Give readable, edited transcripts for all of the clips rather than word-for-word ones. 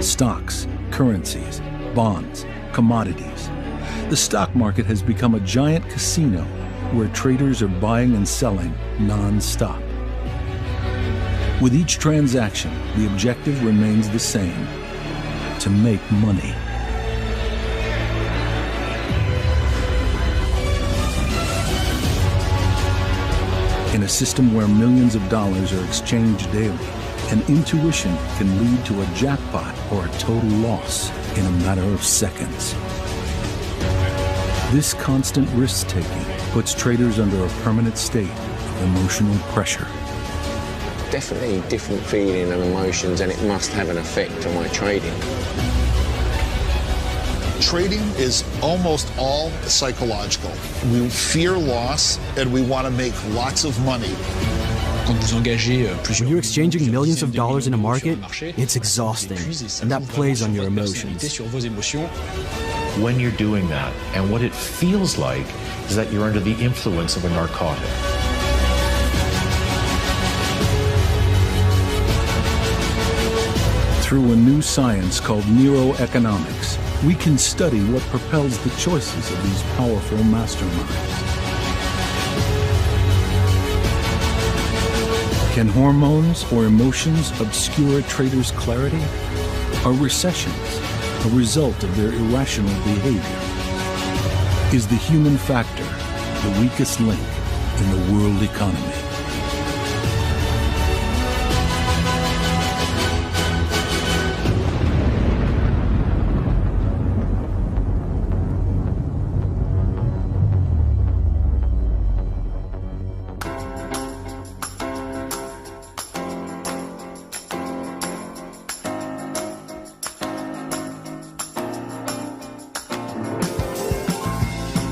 Stocks, currencies, bonds, commodities. The stock market has become a giant casino where traders are buying and selling non-stop. With each transaction, the objective remains the same: to make money. In a system where millions of dollars are exchanged daily, an intuition can lead to a jackpot or a total loss in a matter of seconds. This constant risk-taking puts traders under a permanent state of emotional pressure. Definitely different feeling and emotions, and it must have an effect on my trading. Trading is almost all psychological. We fear loss and we want to make lots of money. When you're exchanging millions of dollars in a market, it's exhausting, and that plays on your emotions. When you're doing that, and what it feels like is that you're under the influence of a narcotic. Through a new science called neuroeconomics, we can study what propels the choices of these powerful masterminds. Can hormones or emotions obscure traders' clarity? Are recessions a result of their irrational behavior? Is the human factor the weakest link in the world economy?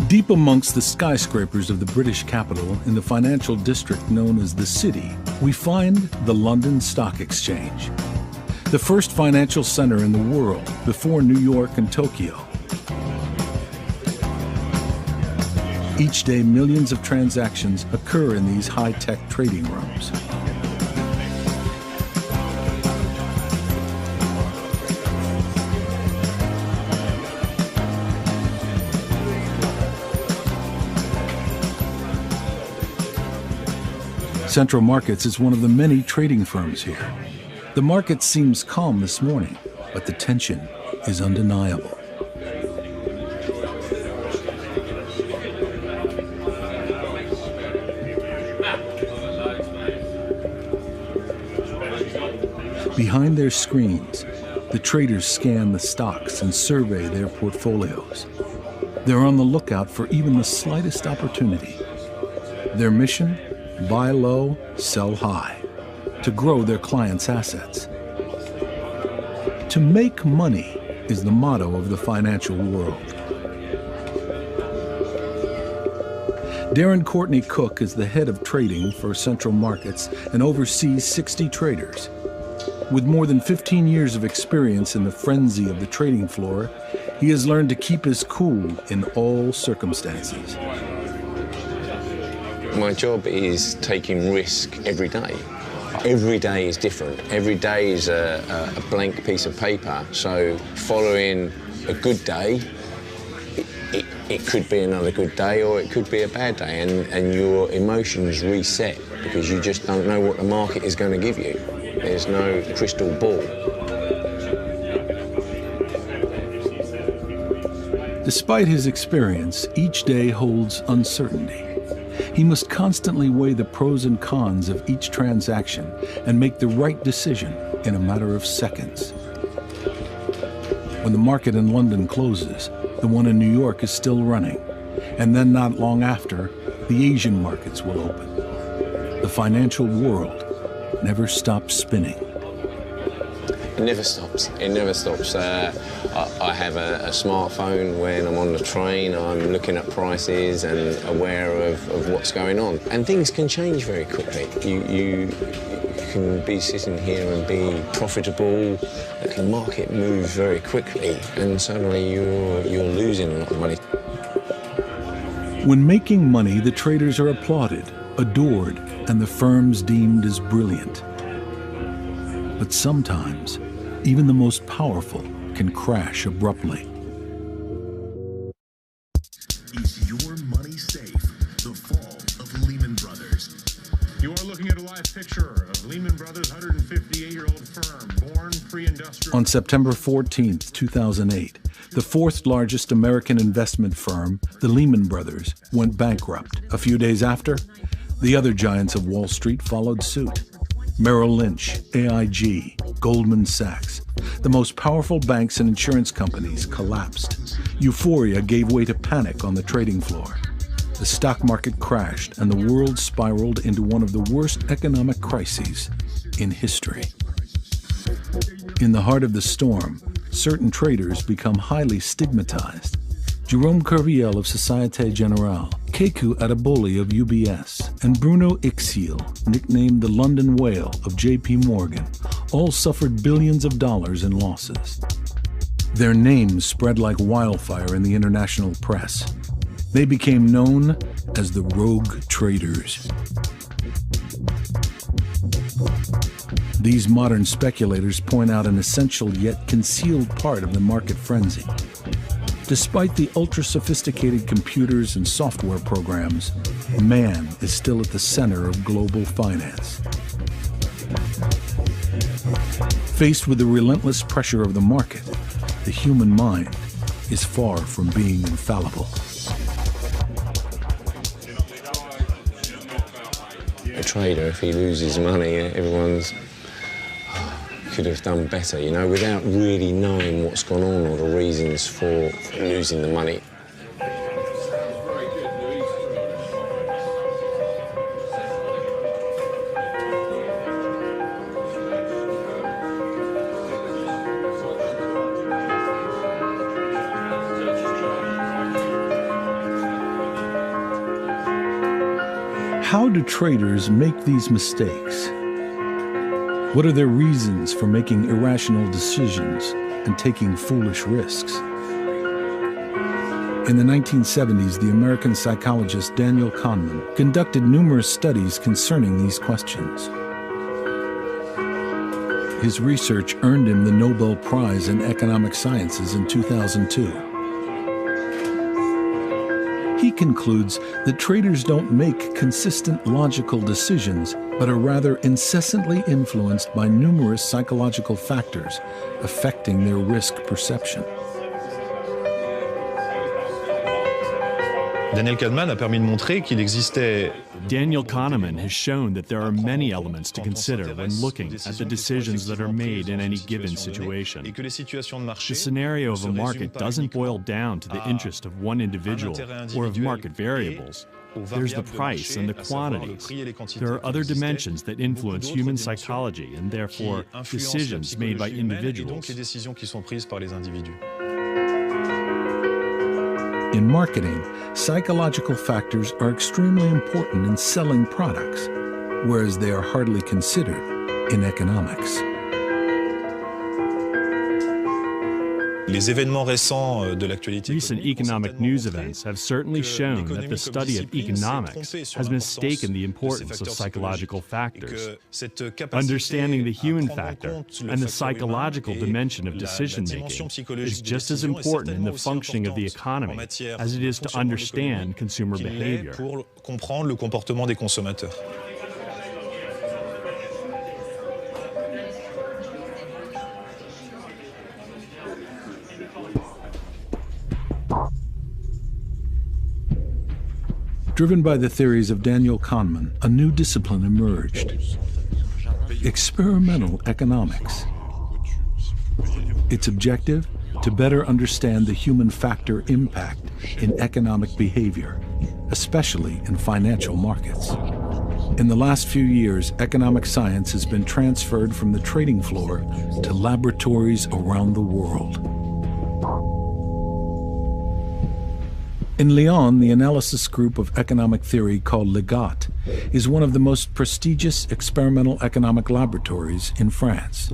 Deep amongst the skyscrapers of the British capital in the financial district known as the City, we find the London Stock Exchange, the first financial center in the world before New York and Tokyo. Each day, millions of transactions occur in these high-tech trading rooms. Central Markets is one of the many trading firms here. The market seems calm this morning, but the tension is undeniable. Behind their screens, the traders scan the stocks and survey their portfolios. They're on the lookout for even the slightest opportunity. Their mission? Buy low, sell high, to grow their clients' assets. To make money is the motto of the financial world. Darren Courtney Cook is the head of trading for Central Markets and oversees 60 traders. With more than 15 years of experience in the frenzy of the trading floor, he has learned to keep his cool in all circumstances. My job is taking risk every day. Every day is different. Every day is a blank piece of paper. So following a good day, it could be another good day or it could be a bad day, and your emotions reset because you just don't know what the market is going to give you. There's no crystal ball. Despite his experience, each day holds uncertainty. He must constantly weigh the pros and cons of each transaction and make the right decision in a matter of seconds. When the market in London closes, the one in New York is still running, and then not long after, the Asian markets will open. The financial world never stops spinning. It never stops. It never stops. I have a smartphone when I'm on the train. I'm looking at prices and aware of what's going on. And things can change very quickly. You can be sitting here and be profitable. The market moves very quickly, and suddenly you're losing a lot of money. When making money, the traders are applauded, adored, and the firms deemed as brilliant. But sometimes Even the most powerful can crash abruptly. Is your money safe? The fall of Lehman Brothers. You are looking at a live picture of Lehman Brothers' 158-year-old firm, born pre-industrial. On September 14, 2008, the fourth largest American investment firm, the Lehman Brothers, went bankrupt. A few days after, the other giants of Wall Street followed suit. Merrill Lynch, AIG, Goldman Sachs. The most powerful banks and insurance companies collapsed. Euphoria gave way to panic on the trading floor. The stock market crashed and the world spiraled into one of the worst economic crises in history. In the heart of the storm, certain traders become highly stigmatized. Jerome Kerviel of Societe Generale, Keku Adeboli of UBS, and Bruno Ixiel, nicknamed the London Whale of JP Morgan, all suffered billions of dollars in losses. Their names spread like wildfire in the international press. They became known as the rogue traders. These modern speculators point out an essential yet concealed part of the market frenzy. Despite the ultra-sophisticated computers and software programs, man is still at the center of global finance. Faced with the relentless pressure of the market, the human mind is far from being infallible. A trader, if he loses money, everyone's could have done better, you know, without really knowing what's gone on or the reasons for losing the money. How do traders make these mistakes? What are their reasons for making irrational decisions and taking foolish risks? In the 1970s, the American psychologist Daniel Kahneman conducted numerous studies concerning these questions. His research earned him the Nobel Prize in Economic Sciences in 2002. He concludes that traders don't make consistent logical decisions, but are rather incessantly influenced by numerous psychological factors affecting their risk perception. Daniel Kahneman a permis de montrer qu'il existait. Daniel Kahneman has shown that there are many elements to consider when looking at the decisions that are made in any given situation. The scenario of a market doesn't boil down to the interest of one individual or of market variables. There's the price and the quantities. There are other dimensions that influence human psychology and therefore decisions made by individuals. In marketing, psychological factors are extremely important in selling products, whereas they are hardly considered in economics. Recent economic news events have certainly shown that the study of economics has mistaken the importance of psychological factors. Understanding the human factor and the psychological dimension of decision-making is just as important in the functioning of the economy as it is to understand consumer behavior. Driven by the theories of Daniel Kahneman, a new discipline emerged: experimental economics. Its objective? To better understand the human factor impact in economic behavior, especially in financial markets. In the last few years, economic science has been transferred from the trading floor to laboratories around the world. In Lyon, the analysis group of economic theory called Legat is one of the most prestigious experimental economic laboratories in France.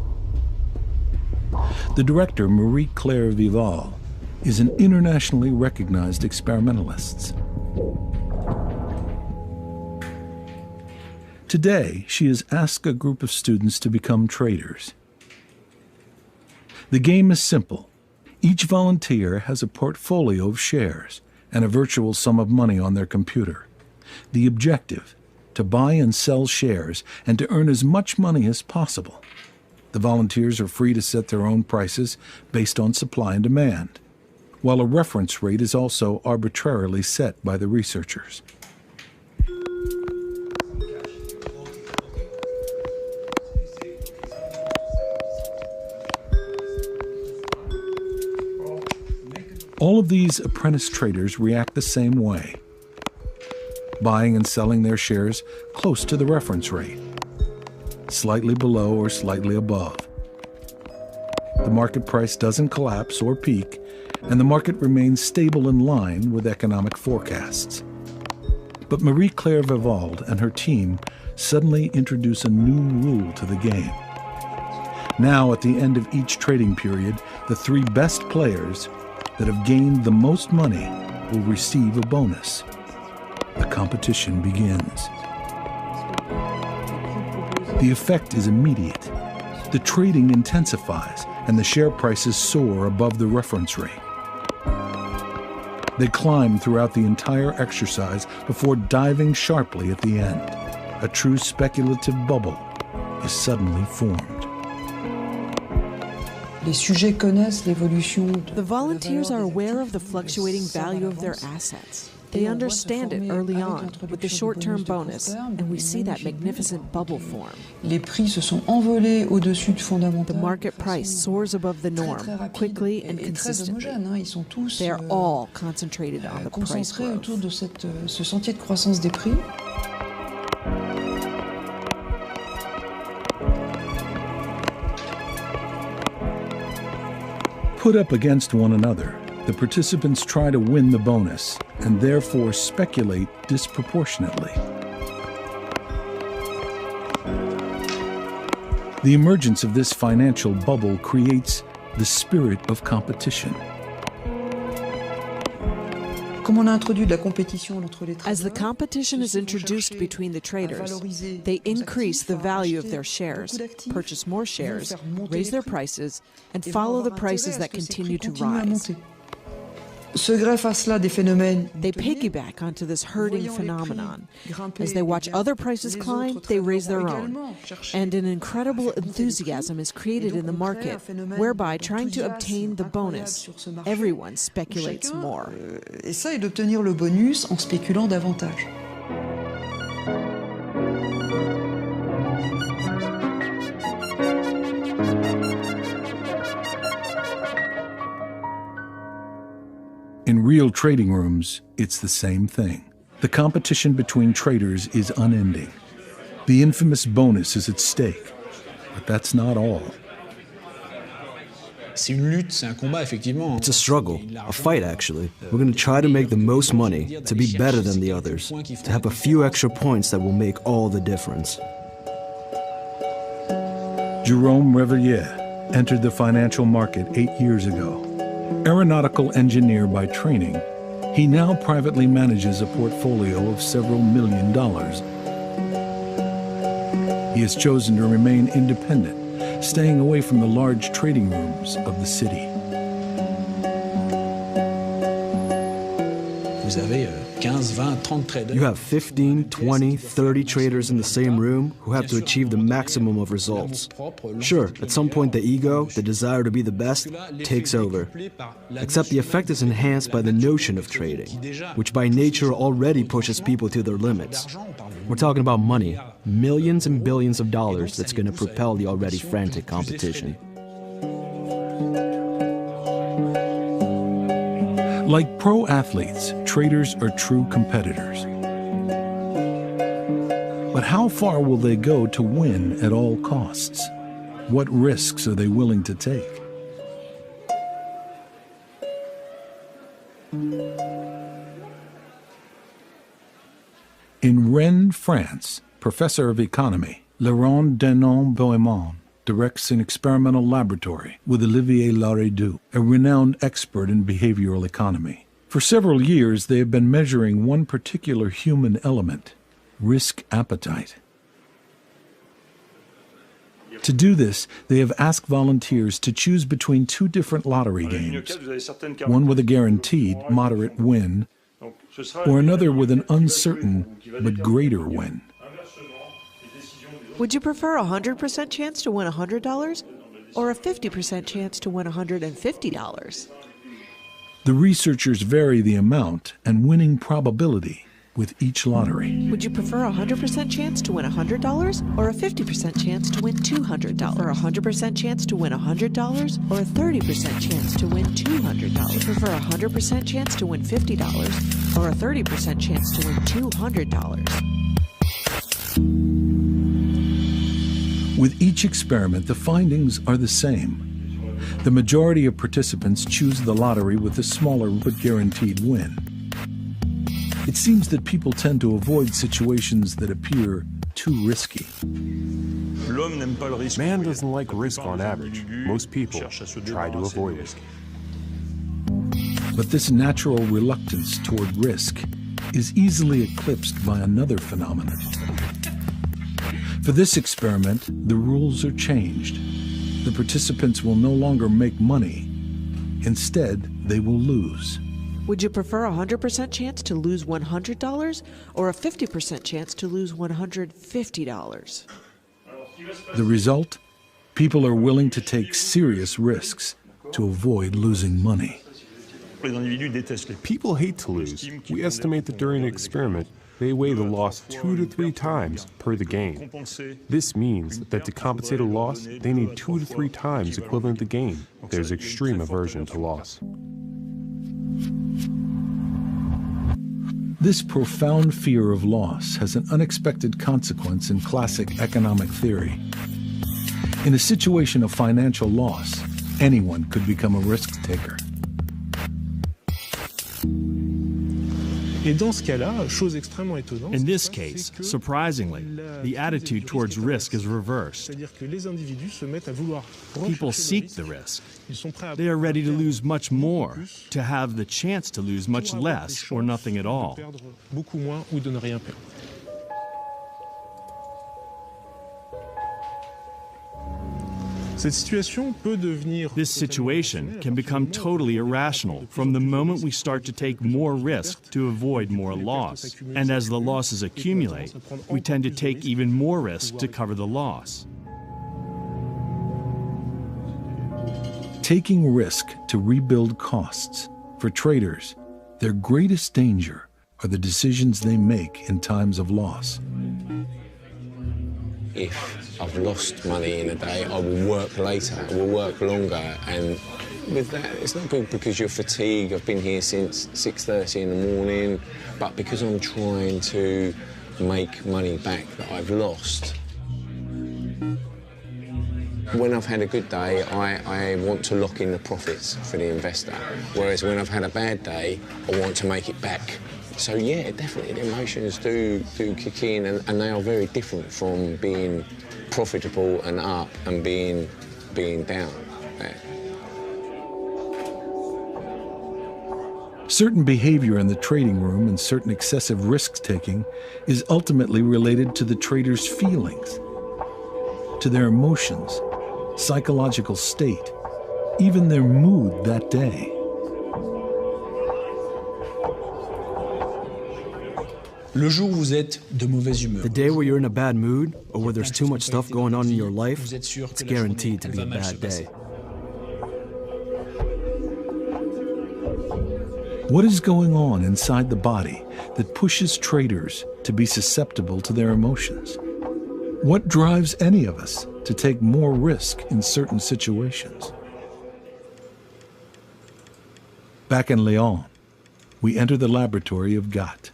The director, Marie-Claire Vival, is an internationally recognized experimentalist. Today, she has asked a group of students to become traders. The game is simple. Each volunteer has a portfolio of shares and a virtual sum of money on their computer. The objective, to buy and sell shares and to earn as much money as possible. The volunteers are free to set their own prices based on supply and demand, while a reference rate is also arbitrarily set by the researchers. All of these apprentice traders react the same way, buying and selling their shares close to the reference rate, slightly below or slightly above. The market price doesn't collapse or peak, and the market remains stable in line with economic forecasts. But Marie-Claire Vivalde and her team suddenly introduce a new rule to the game. Now, at the end of each trading period, the 3 best players that have gained the most money will receive a bonus. The competition begins. The effect is immediate. The trading intensifies and the share prices soar above the reference rate. They climb throughout the entire exercise before diving sharply at the end. A true speculative bubble is suddenly formed. The volunteers are aware of the fluctuating value of their assets. They understand it early on with the short-term bonus, and we see that magnificent bubble form. The market price soars above the norm, quickly and consistently. They are all concentrated on the price growth. Put up against one another, the participants try to win the bonus and therefore speculate disproportionately. The emergence of this financial bubble creates the spirit of competition. As the competition is introduced between the traders, they increase the value of their shares, purchase more shares, raise their prices, and follow the prices that continue to rise. They piggyback onto this herding phenomenon. As they watch other prices climb, they raise their own. And an incredible enthusiasm is created in the market, whereby trying to obtain the bonus, everyone speculates more. In real trading rooms, it's the same thing. The competition between traders is unending. The infamous bonus is at stake, but that's not all. It's a struggle, a fight actually. We're going to try to make the most money, to be better than the others, to have a few extra points that will make all the difference. Jerome Revillier entered the financial market 8 years ago. Aeronautical engineer by training, he now privately manages a portfolio of several $1 million. He has chosen to remain independent, staying away from the large trading rooms of the city. You have 15, 20, 30 traders in the same room who have to achieve the maximum of results. Sure, at some point the ego, the desire to be the best, takes over. Except the effect is enhanced by the notion of trading, which by nature already pushes people to their limits. We're talking about money, millions and billions of dollars that's going to propel the already frantic competition. Like pro athletes, traders are true competitors. But how far will they go to win at all costs? What risks are they willing to take? In Rennes, France, professor of economy, Laurent Denon-Bohemond directs an experimental laboratory with Olivier Laredoux, a renowned expert in behavioral economy. For several years, they have been measuring one particular human element, risk appetite. To do this, they have asked volunteers to choose between two different lottery games, one with a guaranteed moderate win, or another with an uncertain but greater win. Would you prefer a 100% chance to win $100 or a 50% chance to win $150? The researchers vary the amount and winning probability with each lottery. Would you prefer a 100% chance to win $100 or a 50% chance to win $200? Or a 100% chance to win $100 or a 30% chance to win $200? Would you prefer a 100% chance to win $50 or a 30% chance to win $200? With each experiment, the findings are the same. The majority of participants choose the lottery with a smaller but guaranteed win. It seems that people tend to avoid situations that appear too risky. Man doesn't like risk on average. Most people try to avoid it. But this natural reluctance toward risk is easily eclipsed by another phenomenon. For this experiment, the rules are changed. The participants will no longer make money. Instead, they will lose. Would you prefer a 100% chance to lose $100 or a 50% chance to lose $150? The result? People are willing to take serious risks to avoid losing money. People hate to lose. We estimate that during an experiment, they weigh the loss 2 to 3 times per the gain. This means that to compensate a loss, they need 2 to 3 times equivalent to gain. There's extreme aversion to loss. This profound fear of loss has an unexpected consequence in classic economic theory. In a situation of financial loss, anyone could become a risk taker. In this case, surprisingly, the attitude towards risk is reversed. People seek the risk. They are ready to lose much more, to have the chance to lose much less or nothing at all. This situation can become totally irrational from the moment we start to take more risk to avoid more loss. And as the losses accumulate, we tend to take even more risk to cover the loss. Taking risk to rebuild costs. For traders, their greatest danger are the decisions they make in times of loss. If I've lost money in a day, I will work later, I will work longer, and with that, it's not good because you're fatigued. I've been here since 6:30 in the morning, but because I'm trying to make money back that I've lost. When I've had a good day, I want to lock in the profits for the investor, whereas when I've had a bad day, I want to make it back. So yeah, definitely the emotions do kick in, and they are very different from being profitable and up and being down. Yeah. Certain behavior in the trading room and certain excessive risk-taking is ultimately related to the trader's feelings, to their emotions, psychological state, even their mood that day. The day where you're in a bad mood or where there's too much stuff going on in your life, it's guaranteed to be a bad day. What is going on inside the body that pushes traders to be susceptible to their emotions? What drives any of us to take more risk in certain situations? Back in Lyon, we enter the laboratory of GATT.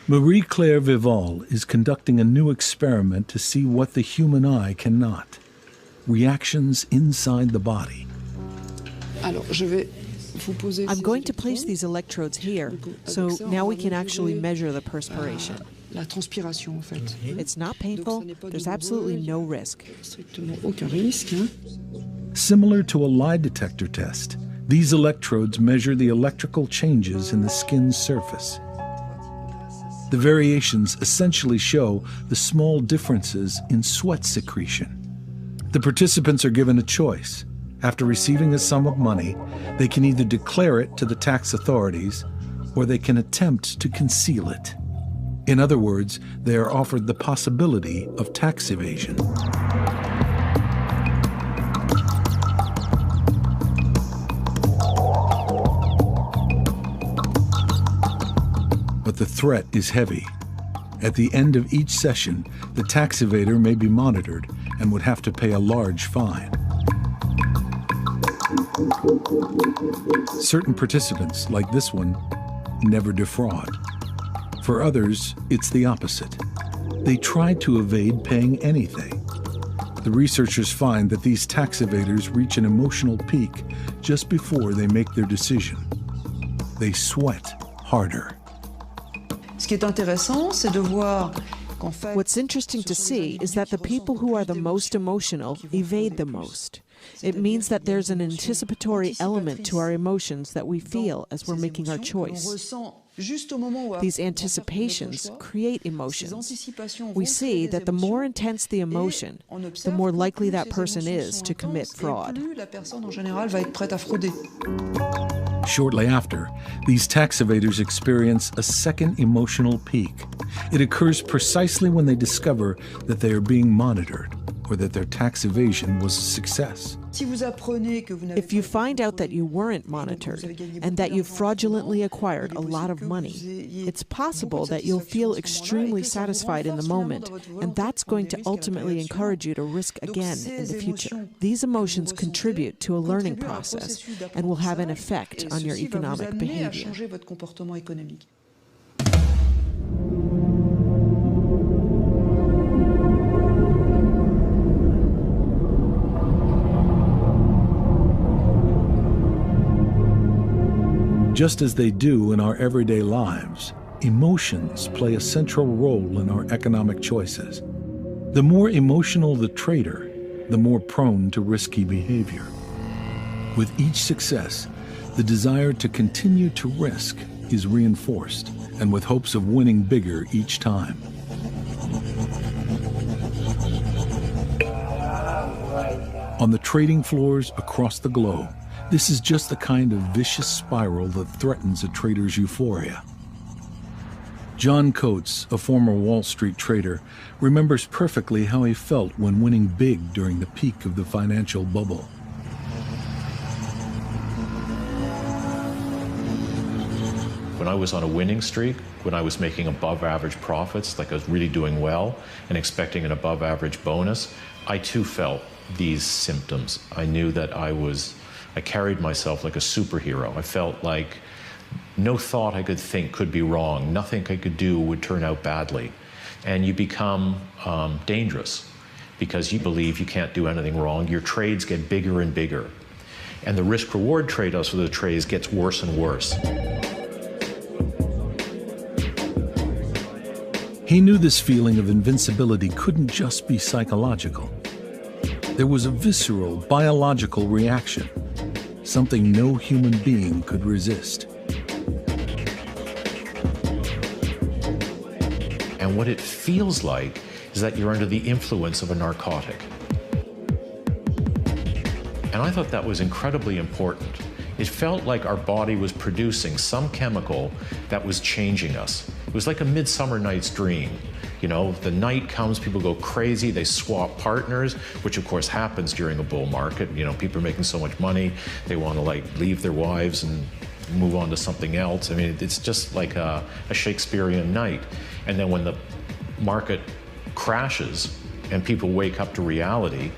Marie-Claire Vival is conducting a new experiment to see what the human eye cannot. Reactions inside the body. I'm going to place these electrodes here, so now we can actually measure the perspiration. It's not painful, there's absolutely no risk. Similar to a lie detector test, these electrodes measure the electrical changes in the skin's surface. The variations essentially show the small differences in sweat secretion. The participants are given a choice. After receiving a sum of money, they can either declare it to the tax authorities or they can attempt to conceal it. In other words, they are offered the possibility of tax evasion. But the threat is heavy. At the end of each session, the tax evader may be monitored and would have to pay a large fine. Certain participants, like this one, never defraud. For others, it's the opposite. They try to evade paying anything. The researchers find that these tax evaders reach an emotional peak just before they make their decision. They sweat harder. What's interesting to see is that the people who are the most emotional evade the most. It means that there's an anticipatory element to our emotions that we feel as we're making our choice. These anticipations create emotions. We see that the more intense the emotion, the more likely that person is to commit fraud. Shortly after, these tax evaders experience a second emotional peak. It occurs precisely when they discover that they are being monitored or that their tax evasion was a success. If you find out that you weren't monitored and that you've fraudulently acquired a lot of money, it's possible that you'll feel extremely satisfied in the moment, and that's going to ultimately encourage you to risk again in the future. These emotions contribute to a learning process and will have an effect on your economic behavior. Just as they do in our everyday lives, emotions play a central role in our economic choices. The more emotional the trader, the more prone to risky behavior. With each success, the desire to continue to risk is reinforced, and with hopes of winning bigger each time. On the trading floors across the globe, this is just the kind of vicious spiral that threatens a trader's euphoria. John Coates, a former Wall Street trader, remembers perfectly how he felt when winning big during the peak of the financial bubble. When I was on a winning streak, when I was making above average profits, like I was really doing well and expecting an above average bonus, I too felt these symptoms. I knew that I carried myself like a superhero. I felt like no thought I could think could be wrong. Nothing I could do would turn out badly. And you become dangerous because you believe you can't do anything wrong. Your trades get bigger and bigger. And the risk-reward trade-offs for the trades gets worse and worse. He knew this feeling of invincibility couldn't just be psychological. There was a visceral, biological reaction, something no human being could resist. And what it feels like is that you're under the influence of a narcotic. And I thought that was incredibly important. It felt like our body was producing some chemical that was changing us. It was like a Midsummer Night's Dream. You know, the night comes, people go crazy, they swap partners, which of course happens during a bull market. You know, people are making so much money, they want to like leave their wives and move on to something else. I mean, it's just like a Shakespearean night. And then when the market crashes and people wake up to reality,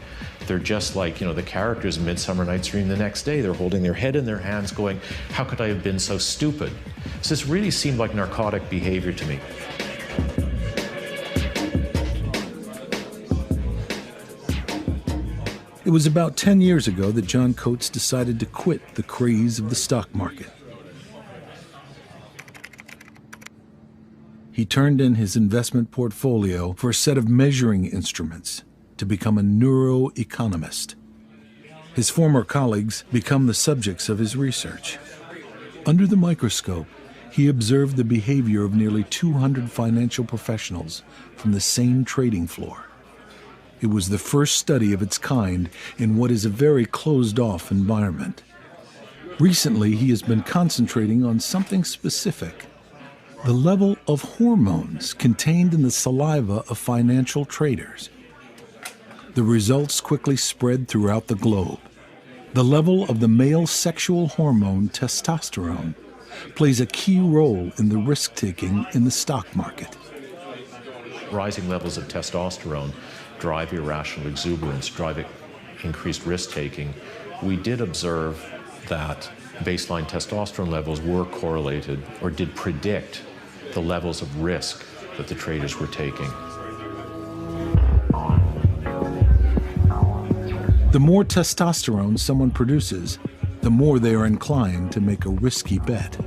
they're just like, you know, the characters in Midsummer Night's Dream the next day. They're holding their head in their hands going, how could I have been so stupid? So this really seemed like narcotic behavior to me. It was about 10 years ago that John Coates decided to quit the craze of the stock market. He turned in his investment portfolio for a set of measuring instruments to become a neuroeconomist. His former colleagues become the subjects of his research. Under the microscope, he observed the behavior of nearly 200 financial professionals from the same trading floor. It was the first study of its kind in what is a very closed-off environment. Recently, he has been concentrating on something specific: the level of hormones contained in the saliva of financial traders. The results quickly spread throughout the globe. The level of the male sexual hormone testosterone plays a key role in the risk-taking in the stock market. Rising levels of testosterone drive irrational exuberance, drive increased risk-taking. We did observe that baseline testosterone levels were correlated or did predict the levels of risk that the traders were taking. The more testosterone someone produces, the more they are inclined to make a risky bet.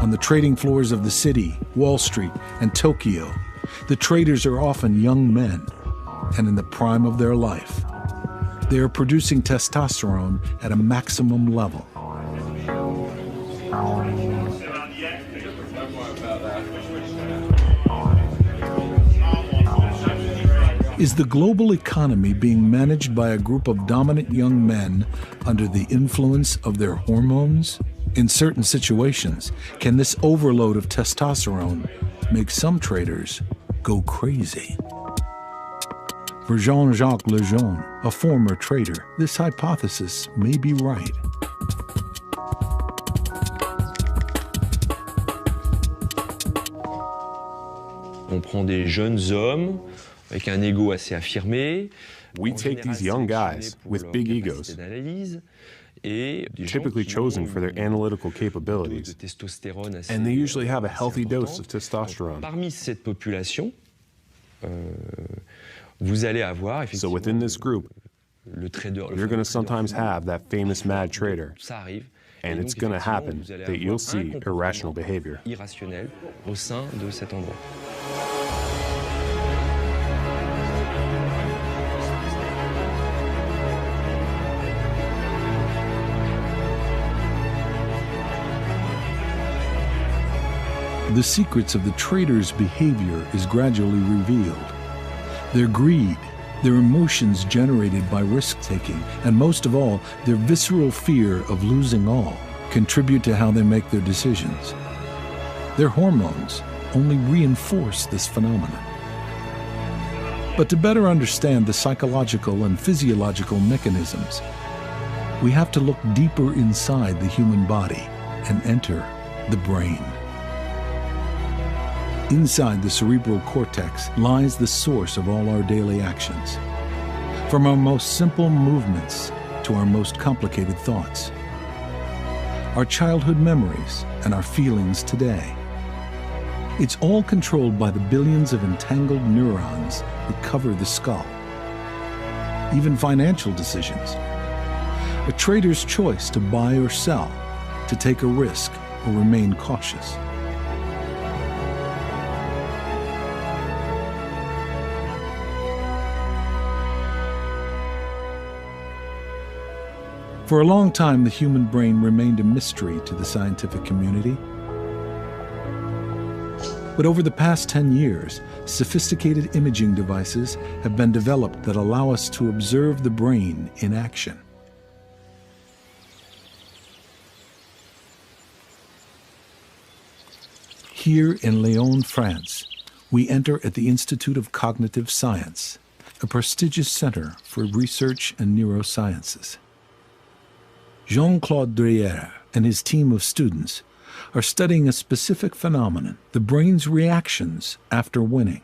On the trading floors of the city, Wall Street, and Tokyo, the traders are often young men and in the prime of their life. They are producing testosterone at a maximum level. Is the global economy being managed by a group of dominant young men under the influence of their hormones? In certain situations, can this overload of testosterone make some traders go crazy? For Jean-Jacques Lejeune, a former trader, this hypothesis may be right. On prend des jeunes hommes avec un ego assez affirmé. We take these young guys with big egos, typically chosen for their analytical capabilities, and they usually have a healthy dose of testosterone. Parmi cette population, vous allez avoir So within this group, you're going to sometimes have that famous mad trader, and it's going to happen that you'll see irrational behavior. Irrationnel au sein de cet endroit. The secrets of the traders' behavior is gradually revealed. Their greed, their emotions generated by risk-taking, and most of all, their visceral fear of losing all, contribute to how they make their decisions. Their hormones only reinforce this phenomenon. But to better understand the psychological and physiological mechanisms, we have to look deeper inside the human body and enter the brain. Inside the cerebral cortex lies the source of all our daily actions, from our most simple movements to our most complicated thoughts, our childhood memories and our feelings today. It's all controlled by the billions of entangled neurons that cover the skull. Even financial decisions, a trader's choice to buy or sell, to take a risk or remain cautious. For a long time, the human brain remained a mystery to the scientific community. But over the past 10 years, sophisticated imaging devices have been developed that allow us to observe the brain in action. Here in Lyon, France, we enter at the Institute of Cognitive Science, a prestigious center for research and neurosciences. Jean-Claude Dreyer and his team of students are studying a specific phenomenon, the brain's reactions after winning.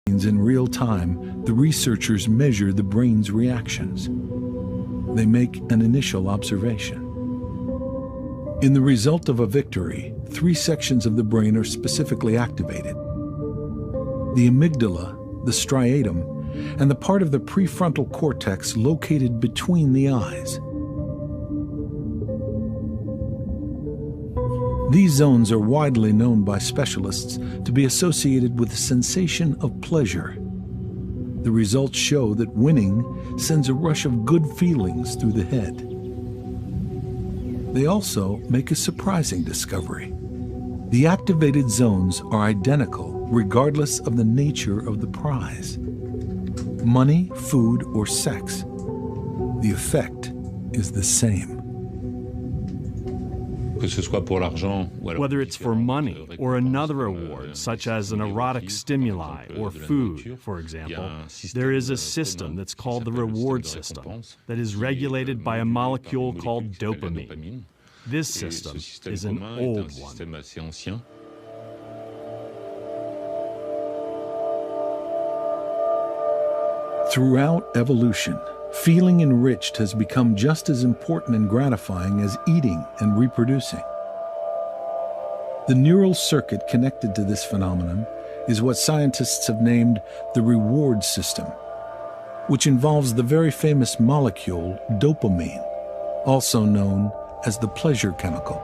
In real time, the researchers measure the brain's reactions. They make an initial observation. In the result of a victory, 3 sections of the brain are specifically activated: the amygdala, the striatum, and the part of the prefrontal cortex located between the eyes. These zones are widely known by specialists to be associated with the sensation of pleasure. The results show that winning sends a rush of good feelings through the head. They also make a surprising discovery. The activated zones are identical regardless of the nature of the prize: money, food, or sex. The effect is the same. Whether it's for money or another award, such as an erotic stimuli or food, for example, there is a system that's called the reward system that is regulated by a molecule called dopamine. This system is an old one. Throughout evolution, feeling enriched has become just as important and gratifying as eating and reproducing. The neural circuit connected to this phenomenon is what scientists have named the reward system, which involves the very famous molecule dopamine, also known as the pleasure chemical.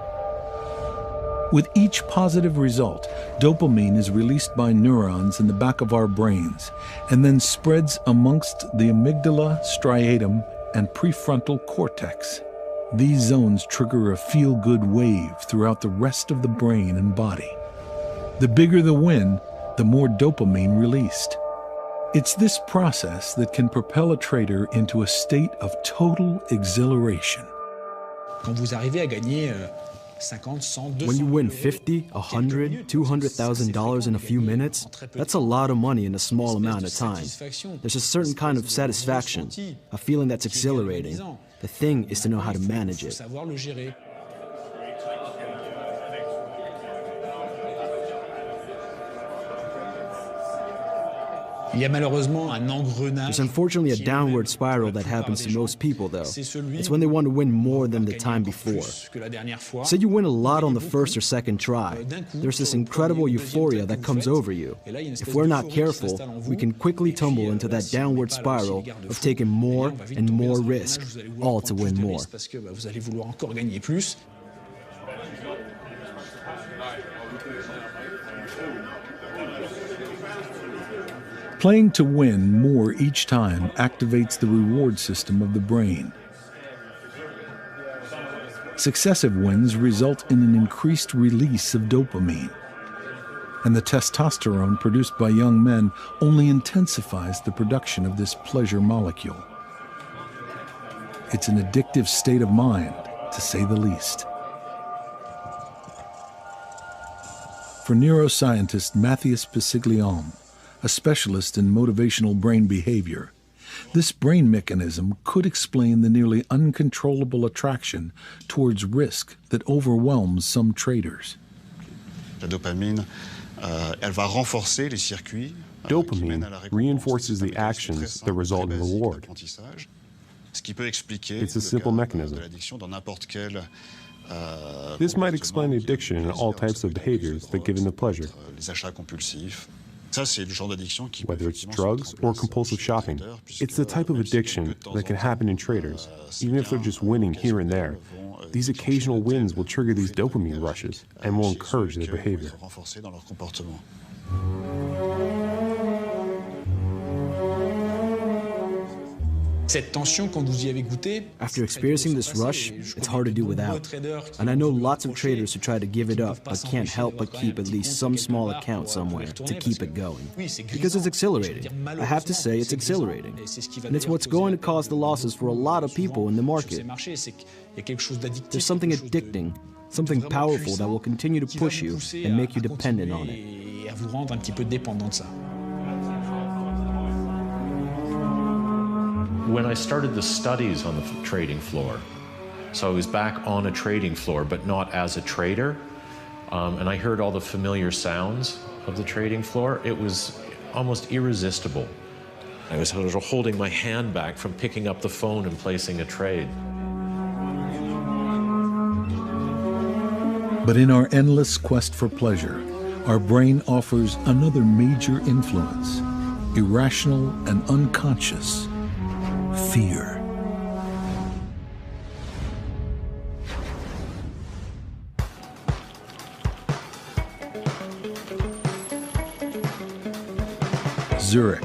With each positive result, dopamine is released by neurons in the back of our brains and then spreads amongst the amygdala, striatum, and prefrontal cortex. These zones trigger a feel-good wave throughout the rest of the brain and body. The bigger the win, the more dopamine released. It's this process that can propel a trader into a state of total exhilaration. When you win $50, $100, $200,000 in a few minutes, that's a lot of money in a small amount of time. There's a certain kind of satisfaction, a feeling that's exhilarating. The thing is to know how to manage it. There's unfortunately a downward spiral that happens to most people, though. It's when they want to win more than the time before. Say you win a lot on the first or second try. There's this incredible euphoria that comes over you. If we're not careful, we can quickly tumble into that downward spiral of taking more and more risk, all to win more. Playing to win more each time activates the reward system of the brain. Successive wins result in an increased release of dopamine, and the testosterone produced by young men only intensifies the production of this pleasure molecule. It's an addictive state of mind, to say the least. For neuroscientist Matthias Pisiglione, a specialist in motivational brain behavior, this brain mechanism could explain the nearly uncontrollable attraction towards risk that overwhelms some traders. Dopamine reinforces the actions that result in reward. It's a simple mechanism. This might explain addiction in all types of behaviors that give in the pleasure. Whether it's drugs or compulsive shopping, it's the type of addiction that can happen in traders, even if they're just winning here and there. These occasional wins will trigger these dopamine rushes and will encourage their behavior. After experiencing this rush, it's hard to do without. And I know lots of traders who try to give it up but can't help but keep at least some small account somewhere to keep it going. Because it's exhilarating. I have to say it's exhilarating. And it's what's going to cause the losses for a lot of people in the market. There's something addicting, something powerful that will continue to push you and make you dependent on it. When I started the studies on the trading floor, so I was back on a trading floor, but not as a trader, and I heard all the familiar sounds of the trading floor, it was almost irresistible. I was sort of holding my hand back from picking up the phone and placing a trade. But in our endless quest for pleasure, our brain offers another major influence, irrational and unconscious fear. Zurich,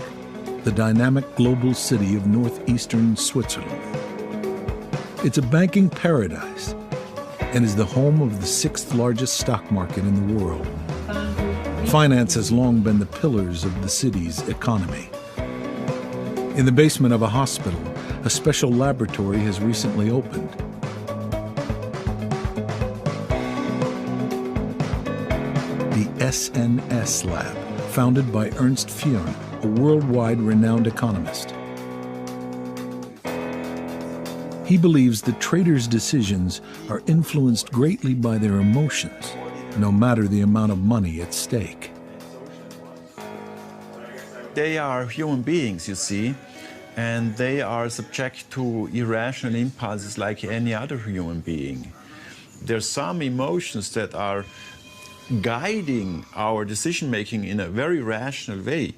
the dynamic global city of northeastern Switzerland. It's a banking paradise and is the home of the 6th largest stock market in the world. Finance has long been the pillars of the city's economy. In the basement of a hospital, a special laboratory has recently opened. The SNS Lab, founded by Ernst Fuhrn, a worldwide renowned economist. He believes that traders' decisions are influenced greatly by their emotions, no matter the amount of money at stake. They are human beings, you see, and they are subject to irrational impulses like any other human being. There's some emotions that are guiding our decision-making in a very rational way.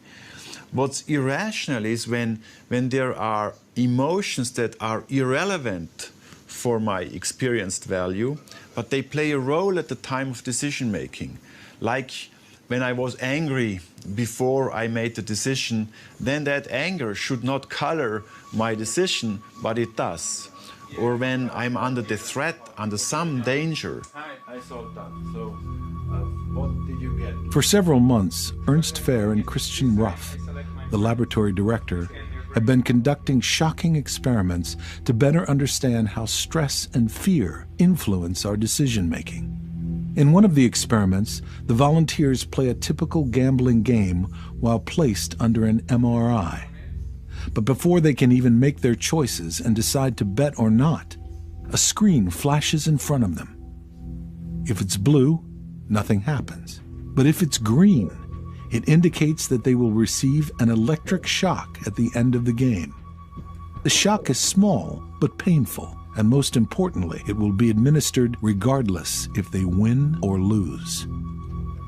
What's irrational is when there are emotions that are irrelevant for my experienced value, but they play a role at the time of decision-making. Like when I was angry before I made the decision, then that anger should not color my decision, but it does. Or when I'm under the threat, under some danger. I saw that. So, what did you get? For several months, Ernst Fehr and Christian Ruff, the laboratory director, have been conducting shocking experiments to better understand how stress and fear influence our decision-making. In one of the experiments, the volunteers play a typical gambling game while placed under an MRI. But before they can even make their choices and decide to bet or not, a screen flashes in front of them. If it's blue, nothing happens. But if it's green, it indicates that they will receive an electric shock at the end of the game. The shock is small but painful, and most importantly, it will be administered regardless if they win or lose.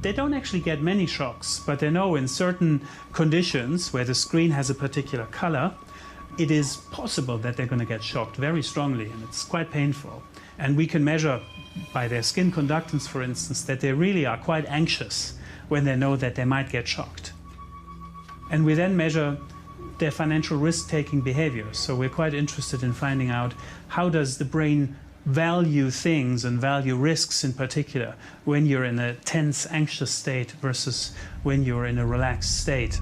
They don't actually get many shocks, but they know in certain conditions where the screen has a particular color, it is possible that they're going to get shocked very strongly, and it's quite painful. And we can measure by their skin conductance, for instance, that they really are quite anxious when they know that they might get shocked. And we then measure their financial risk-taking behavior. So we're quite interested in finding out how does the brain value things and value risks in particular when you're in a tense, anxious state versus when you're in a relaxed state.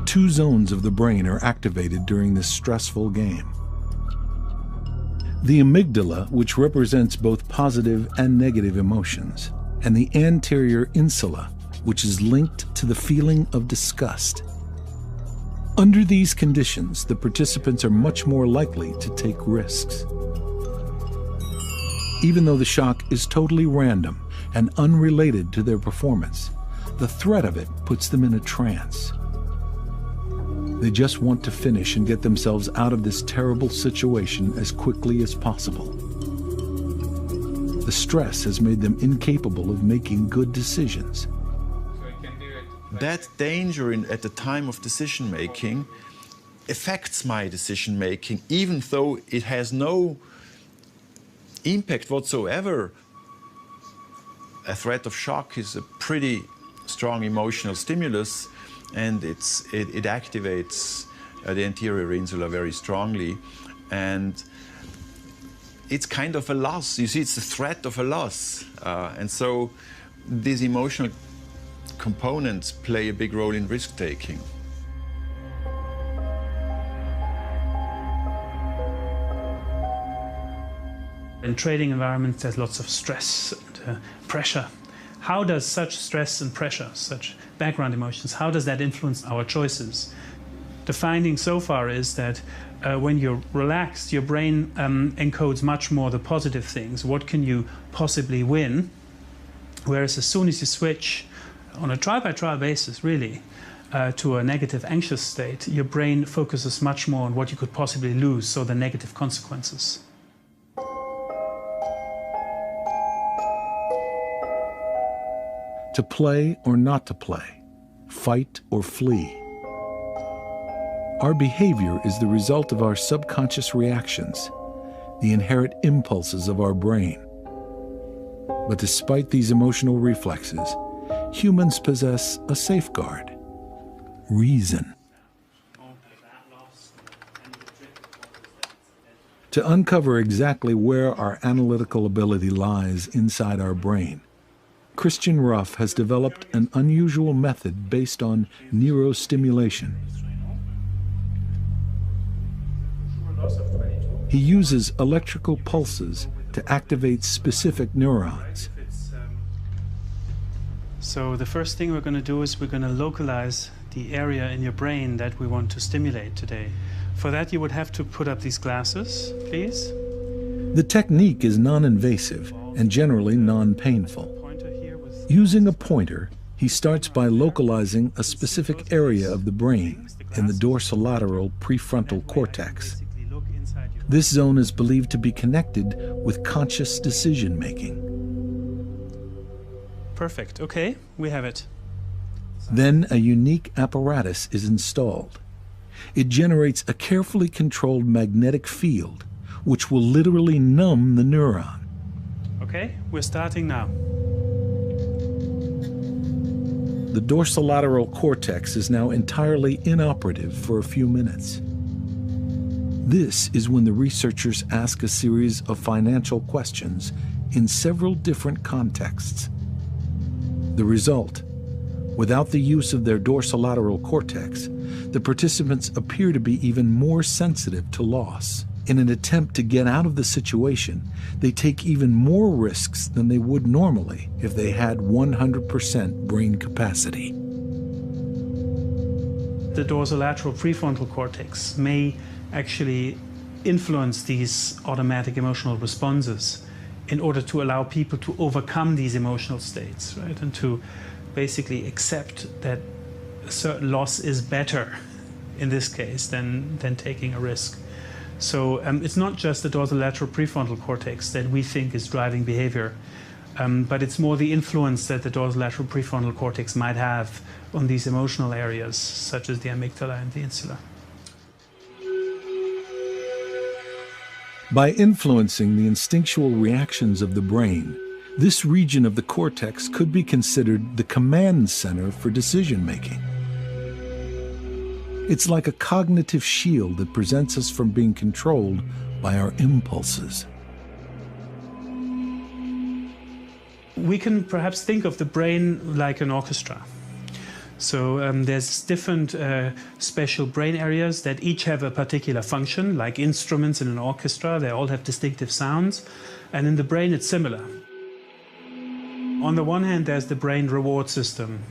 Two zones of the brain are activated during this stressful game. The amygdala, which represents both positive and negative emotions, and the anterior insula, which is linked to the feeling of disgust. Under these conditions, the participants are much more likely to take risks. Even though the shock is totally random and unrelated to their performance, the threat of it puts them in a trance. They just want to finish and get themselves out of this terrible situation as quickly as possible. The stress has made them incapable of making good decisions. That danger at the time of decision-making affects my decision-making, even though it has no impact whatsoever. A threat of shock is a pretty strong emotional stimulus, and it activates the anterior insula very strongly. And it's kind of a loss. You see, it's the threat of a loss. And so these emotional components play a big role in risk-taking. In trading environments, there's lots of stress and pressure. How does such stress and pressure, such background emotions, how does that influence our choices? The finding so far is that when you're relaxed, your brain encodes much more the positive things. What can you possibly win? Whereas as soon as you switch On a trial-by-trial basis, really, to a negative anxious state, your brain focuses much more on what you could possibly lose, so the negative consequences. To play or not to play, fight or flee. Our behavior is the result of our subconscious reactions, the inherent impulses of our brain. But despite these emotional reflexes, humans possess a safeguard: reason. To uncover exactly where our analytical ability lies inside our brain, Christian Ruff has developed an unusual method based on neurostimulation. He uses electrical pulses to activate specific neurons. So the first thing we're going to do is we're going to localize the area in your brain that we want to stimulate today. For that, you would have to put up these glasses, please. The technique is non-invasive and generally non-painful. Using a pointer, he starts by localizing a specific area of the brain in the dorsolateral prefrontal cortex. This zone is believed to be connected with conscious decision-making. Perfect. Okay, we have it. Then a unique apparatus is installed. It generates a carefully controlled magnetic field, which will literally numb the neuron. Okay, we're starting now. The dorsolateral cortex is now entirely inoperative for a few minutes. This is when the researchers ask a series of financial questions in several different contexts. The result: without the use of their dorsolateral cortex, the participants appear to be even more sensitive to loss. In an attempt to get out of the situation, they take even more risks than they would normally if they had 100% brain capacity. The dorsolateral prefrontal cortex may actually influence these automatic emotional responses in order to allow people to overcome these emotional states, right? And to basically accept that a certain loss is better in this case than taking a risk. So it's not just the dorsolateral prefrontal cortex that we think is driving behavior, but it's more the influence that the dorsolateral prefrontal cortex might have on these emotional areas, such as the amygdala and the insula. By influencing the instinctual reactions of the brain, this region of the cortex could be considered the command center for decision-making. It's like a cognitive shield that prevents us from being controlled by our impulses. We can perhaps think of the brain like an orchestra. So there's different special brain areas that each have a particular function, like instruments in an orchestra. They all have distinctive sounds. And in the brain, it's similar. On the one hand, there's the brain reward system.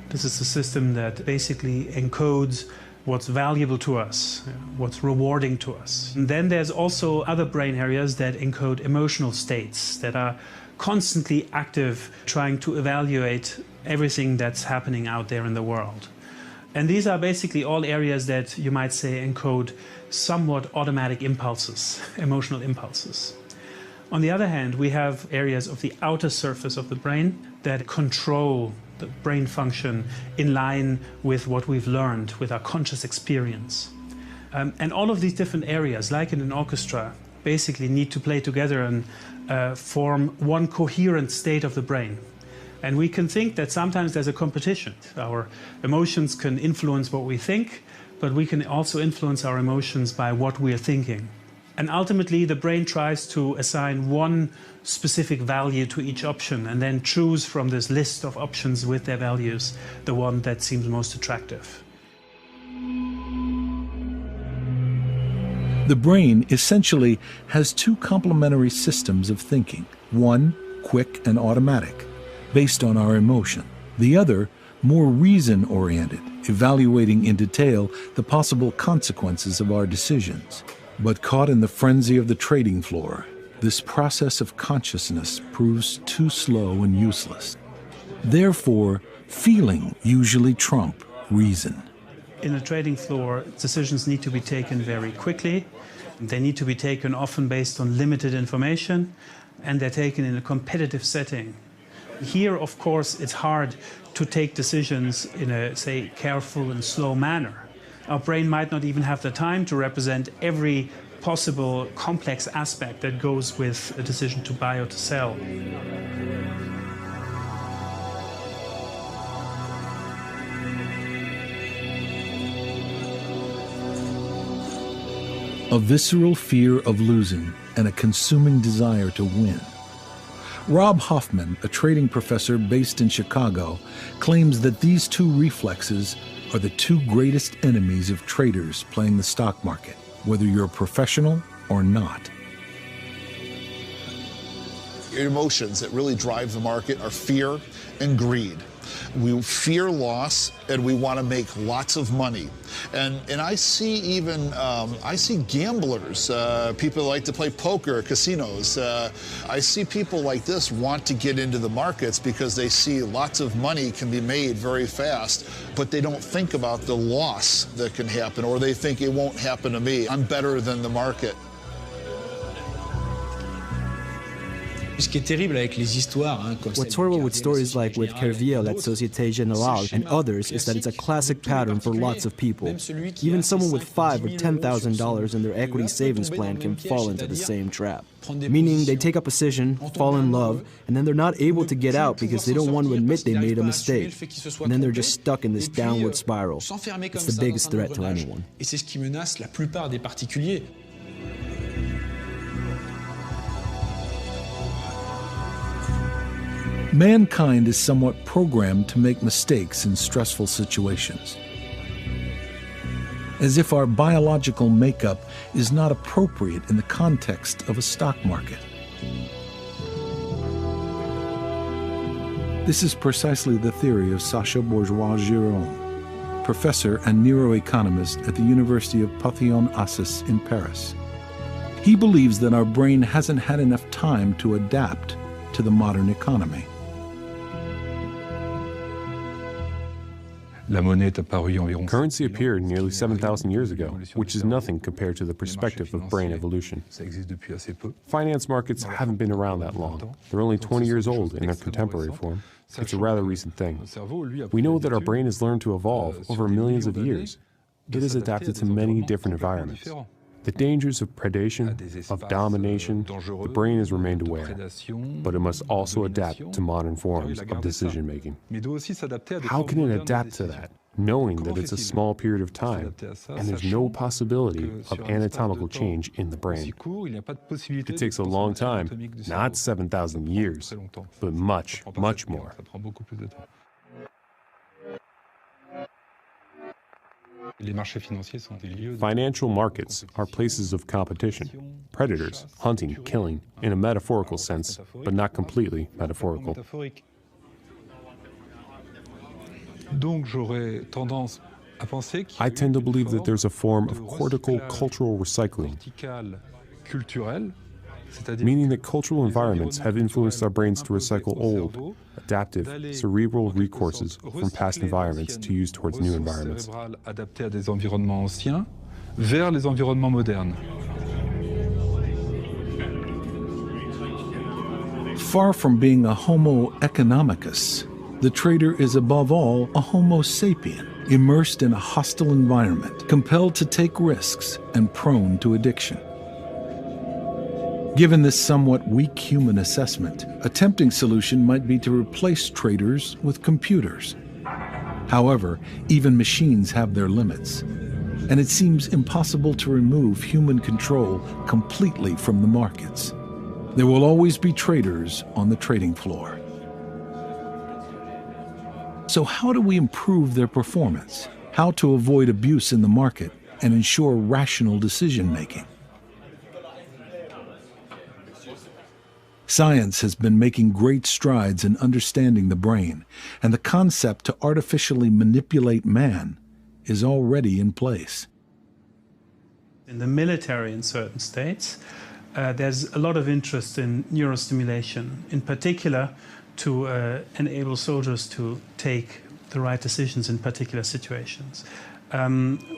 This is a system that basically encodes what's valuable to us, what's rewarding to us. And then there's also other brain areas that encode emotional states that are constantly active, trying to evaluate everything that's happening out there in the world. And these are basically all areas that you might say encode somewhat automatic impulses, emotional impulses. On the other hand, we have areas of the outer surface of the brain that control the brain function in line with what we've learned, with our conscious experience. And all of these different areas, like in an orchestra, basically need to play together and form one coherent state of the brain. And we can think that sometimes there's a competition. Our emotions can influence what we think, but we can also influence our emotions by what we're thinking. And ultimately, the brain tries to assign one specific value to each option and then choose from this list of options with their values the one that seems most attractive. The brain essentially has two complementary systems of thinking. One, quick and automatic, based on our emotion. The other, more reason-oriented, evaluating in detail the possible consequences of our decisions. But caught in the frenzy of the trading floor, this process of consciousness proves too slow and useless. Therefore, feeling usually trump reason. In a trading floor, decisions need to be taken very quickly. They need to be taken often based on limited information, and they're taken in a competitive setting. Here, of course, it's hard to take decisions in a, say, careful and slow manner. Our brain might not even have the time to represent every possible complex aspect that goes with a decision to buy or to sell. A visceral fear of losing and a consuming desire to win. Rob Hoffman, a trading professor based in Chicago, claims that these two reflexes are the two greatest enemies of traders playing the stock market, whether you're a professional or not. Emotions that really drive the market are fear and greed. We fear loss, and we want to make lots of money. And I see even, I see gamblers, people who like to play poker, casinos. I see people like this want to get into the markets because they see lots of money can be made very fast, but they don't think about the loss that can happen, or they think it won't happen to me. I'm better than the market. What's horrible with stories like with Kerviel at Société Générale and others is that it's a classic pattern for lots of people. Even someone with $5,000 or $10,000 in their equity savings plan can fall into the same trap. Meaning they take a position, fall in love, and then they're not able to get out because they don't want to admit they made a mistake. And then they're just stuck in this downward spiral. It's the biggest threat to anyone. Mankind is somewhat programmed to make mistakes in stressful situations, as if our biological makeup is not appropriate in the context of a stock market. This is precisely the theory of Sacha Bourgeois-Giron, professor and neuroeconomist at the University of Panthéon-Assas in Paris. He believes that our brain hasn't had enough time to adapt to the modern economy. Currency appeared nearly 7,000 years ago, which is nothing compared to the perspective of brain evolution. Finance markets haven't been around that long. They're only 20 years old in their contemporary form. It's a rather recent thing. We know that our brain has learned to evolve over millions of years. It is adapted to many different environments. The dangers of predation, of domination, the brain has remained aware, but it must also adapt to modern forms of decision-making. How can it adapt to that, knowing that it's a small period of time and there's no possibility of anatomical change in the brain? It takes a long time, not 7,000 years, but much, much more. Financial markets are places of competition, predators hunting, killing, in a metaphorical sense, but not completely metaphorical. I tend to believe that there's a form of cortical cultural recycling, meaning that cultural environments have influenced our brains to recycle old, adaptive, cerebral recourses from past environments to use towards new environments. Far from being a Homo economicus, the trader is above all a Homo sapien, immersed in a hostile environment, compelled to take risks and prone to addiction. Given this somewhat weak human assessment, a tempting solution might be to replace traders with computers. However, even machines have their limits, and it seems impossible to remove human control completely from the markets. There will always be traders on the trading floor. So how do we improve their performance? How to avoid abuse in the market and ensure rational decision-making? Science has been making great strides in understanding the brain, and the concept to artificially manipulate man is already in place. In the military in certain states, there's a lot of interest in neurostimulation, in particular to enable soldiers to take the right decisions in particular situations.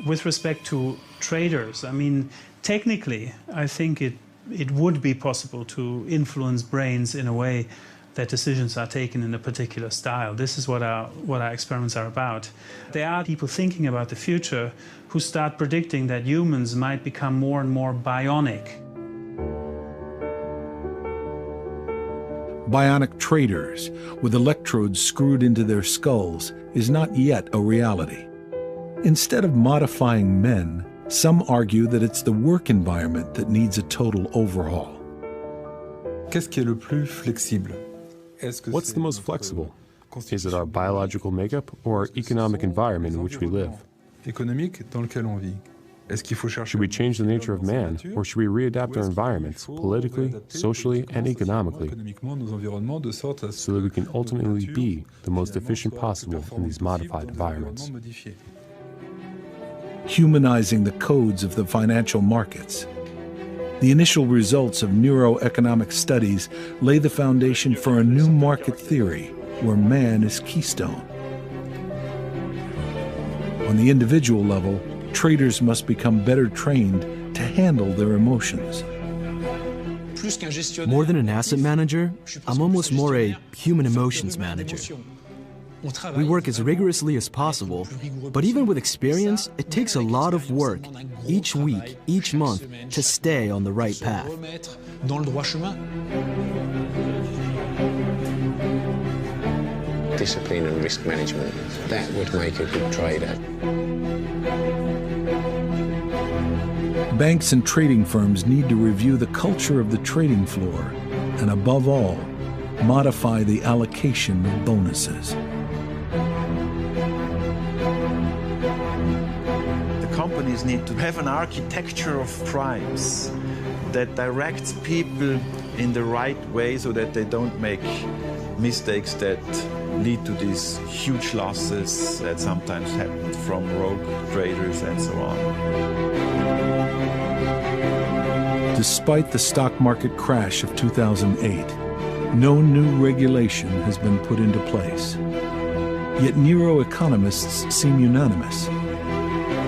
With respect to traders, I mean, technically, I think it would be possible to influence brains in a way that decisions are taken in a particular style. This is what our experiments are about. There are people thinking about the future who start predicting that humans might become more and more bionic. Bionic traders with electrodes screwed into their skulls is not yet a reality. Instead of modifying men, some argue that it's the work environment that needs a total overhaul. Qu'est-ce qui est le plus flexible? What's the most flexible? Is it our biological makeup or our economic environment in which we live? Should we change the nature of man, or should we readapt our environments, politically, socially, and economically, so that we can ultimately be the most efficient possible in these modified environments? Humanizing the codes of the financial markets. The initial results of neuroeconomic studies lay the foundation for a new market theory where man is keystone. On the individual level, traders must become better trained to handle their emotions. More than an asset manager, I'm almost more a human emotions manager. We work as rigorously as possible, but even with experience, it takes a lot of work, each week, each month, to stay on the right path. Discipline and risk management, that would make a good trader. Banks and trading firms need to review the culture of the trading floor and, above all, modify the allocation of bonuses. Companies need to have an architecture of primes that directs people in the right way so that they don't make mistakes that lead to these huge losses that sometimes happen from rogue traders and so on. Despite the stock market crash of 2008, no new regulation has been put into place. Yet neuroeconomists seem unanimous.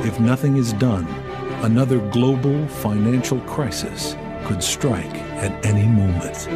If nothing is done, another global financial crisis could strike at any moment.